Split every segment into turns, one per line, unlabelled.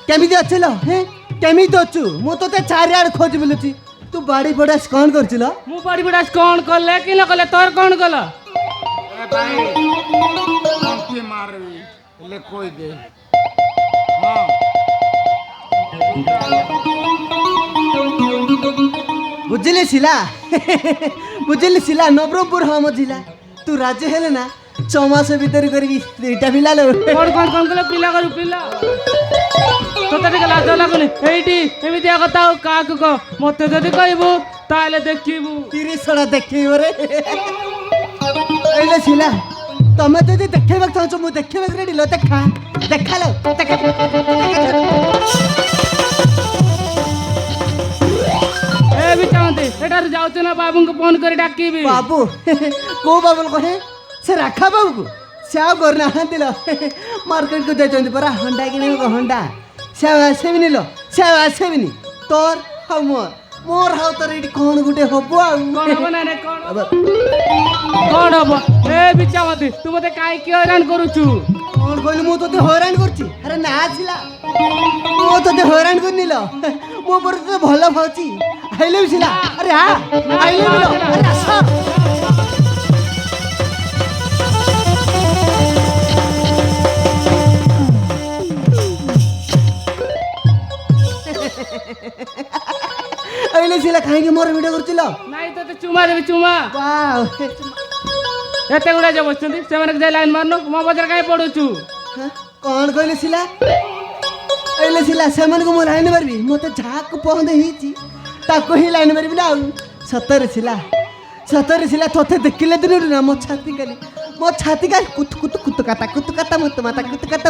କେମିତି ଅଛିଲ ହେଁ କେମିତି ଅଛୁ ମୁଁ ତତେ ଚାରିଆଡ଼େ ଖୋଜି ବୁଲୁଛି ତୁ ବାଡ଼ି ପଡ଼ାସ କ'ଣ କରୁଥିଲ
ମୁଁ ବାଡ଼ି ପଡ଼ାସ କ'ଣ କଲେ କି ନ କଲେ ତୋର କ'ଣ କଲ
ମାରିବି ହେଲେ କହିଦେ
ବୁଝିଲି ଶିଲା ବୁଝିଲି ଶିଲା ନବରଙ୍ଗପୁର ହଁ ମୋ ଜିଲ୍ଲା ତୁ ରାଜି ହେଲେ ନା 6 ମାସ ଭିତରେ କରିବି 2ଟା ପିଲା ଲୋ
କ'ଣ କଲେ ପିଲା କରୁ ପିଲା ତୋତେ ଟିକେ ଲାଜ ଲାଗୁନି ଏଇଠି ଏମିତିଆ କଥା ଆଉ କାହାକୁ କହ ମୋତେ ଯଦି କହିବୁ ତାହେଲେ ଦେଖିବୁ
30 ଦେଖେଇବ ରେ ଏଇଲେ ଶିଲା ତମେ ଯଦି ଦେଖେଇବାକୁ ଚାହୁଁଛ ମୁଁ ଦେଖେଇବାକୁ ରେଡି ଲୋ ଦେଖା ଦେଖାଲୋ ଦେଖା
ଏ ବି ଚାହୁଁନ୍ତି ଏଠାରୁ ଯାଉଛୁ ନା ବାବୁଙ୍କୁ ଫୋନ କରି ଡାକିବି
ବାବୁ କୋଉ ବାବୁ କହେ ସେ ରାଖା ବାବୁକୁ ସେ ଆଉ କରୁନାହାନ୍ତି ଲୋ ମାର୍କେଟକୁ ଯାଇଛନ୍ତି ପରା ହଣ୍ଡା କିଣିବାକୁ ହଣ୍ଡା ସେ ଆଉ ଆସିବିନି ଲୋ ସେ ଆଉ ଆସିବିନି ତୋର ଆଉ ମୋର ଆଉ ତୋର ଏଇଠି କ'ଣ ଗୋଟେ ହବ ଆଉ
କ'ଣ ହବ ନା କ'ଣ ହବ ଏ ବି ଚାହୁଁନ୍ତି ତୁ ମୋତେ କାହିଁକି ହଇରାଣ କରୁଛୁ
କ'ଣ କହିଲୁ ମୁଁ ତୋତେ ହଇରାଣ କରୁଛି ଆରେ ନା ଆସିଲା ମୁଁ ତୋତେ ହଇରାଣ କରିନି ଲୋ ମୋ ଉପରେ ତୋତେ ଭଲ ଭାବୁଛି ଆଇଲେ ବି ସିଲା ଆରେ ଆଇଲେ ବି ଲୋ ଆରେ ଆସ ଆଇଲେ ସିଲା କାହିଁକି ମୋର ଭିଡ଼ିଓ କରୁଥିଲ
ନାଇଁ ତତେ ଚୁମା ଦେବି ଚୁମା ଏତେ ଗୁଡ଼ା ଯେ ବସିଛନ୍ତି ସେମାନଙ୍କୁ ଯାଇ ଲାଇନ୍ ମାରୁନୁ ମୋ ବଜାର କାହିଁ ପଡ଼ୁଛୁ
କ'ଣ କହିଲେ ସିଲା ଆଇଲେ ସିଲା ସେମାନଙ୍କୁ ମୁଁ ଲାଇନ୍ ମାରିବି ମୋତେ ଯାହାକୁ ପସନ୍ଦ ହେଇଛି ତାକୁ ହିଁ ଲାଇନ୍ ମାରିବି ନା ଆଉ ସତରେ ସିଲା ତୋତେ ଦେଖିଲେ ଦିନରୁ ନା ମୋ ଛାତି କାଲି କୁତୁ କାତା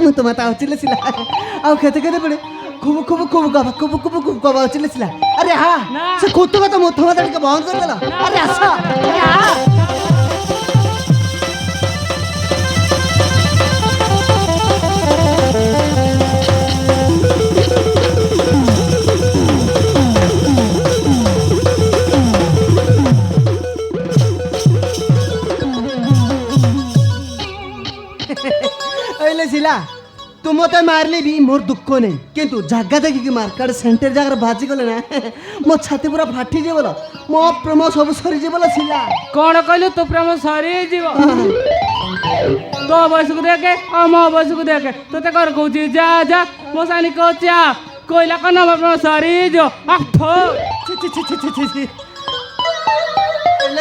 ମୁତୁ ମାତା ହଉଥିଲେ ସିଲା ଆଉ କେତେ ପଡ଼େ খুব কবা হচ্ছিল সিলা আরে সে কুতু কথা মুথ মাথা টিকে বন্ধ করে দেল আরে আস ওইলে সিলা तू मत मारले भी मोर दुख नहीं किंतु जगह देखिकी मार काड़ सेंटर जगह बाजी गले ना मो छाती पूरा फाटी जे बोला मो प्रेम सब सरी जे बोला सिला
कौन कहलु तो प्रेम सरी जीव तो बयस को देखे आ मो बयस को देखे तोते कर कहूची जा जा मो सानी कहूची आ कोइला कन प्रेम सरी जो आठो
छि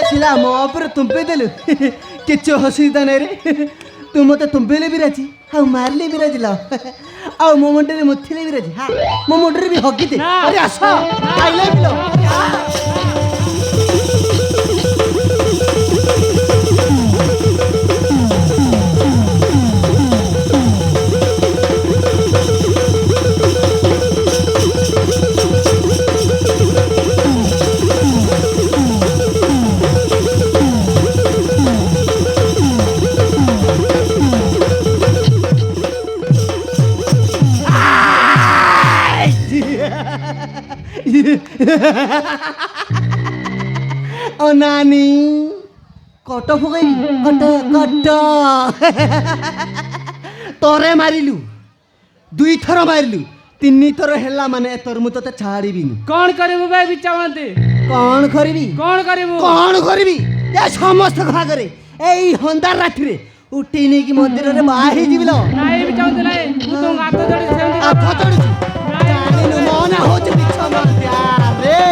सिला मो ऊपर तुम पे देलु किच्छ हसीदा नहीं रे तू मत तुम्बेले भी राजी हाँ मारले भी राजी लाओ आओ मो मुंडे मुथिले भी राजी हाँ मो मुंडे भी हगी दे अरे आस आइले भी लो ओ नानी कट फुकाई कट तोरे मारिलु 2 थर मारिलु 3 थर हेला माने तोर मु तते छाड़ीबिनी
कौन करिबु बे बिचावंती
कौन करबी ए समस्त घागरे एई हंदार राठी रे उठी नै की मंदिर रे बाही जिबिलो
नाही बिचावंती नाही तू तो हाथ जोड़ी सेमती
हाथ जोड़ी जानी न मना होचे बिच्छा मार दिया रे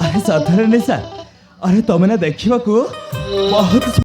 अरे सथरे निशा अरे तुम ना देखा बहुत